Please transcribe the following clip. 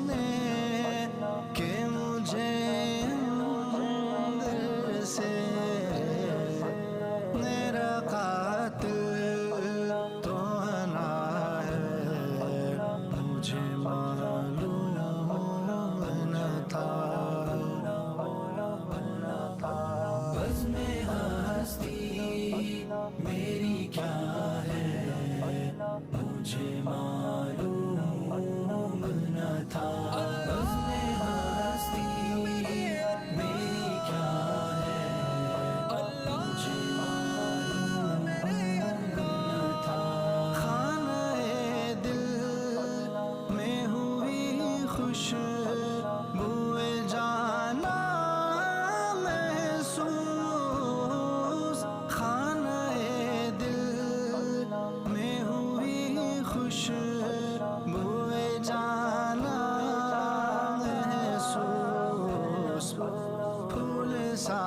نے کہ مجھے اندر سے میرا قاتل تو انا ہے، مجھے معلوم نہ تھا۔ بزم ہستی میری کیا ہے، مجھے معلوم نہ تھا۔ بزم ہستی میری کیا ہے، مجھے معلوم نہ تھا۔ خانہ دل میں ہوئی خوشبوئے جانا محسوس، خانہ دل میں ہوئی خوشبوئے جانا محسوس، پھول سا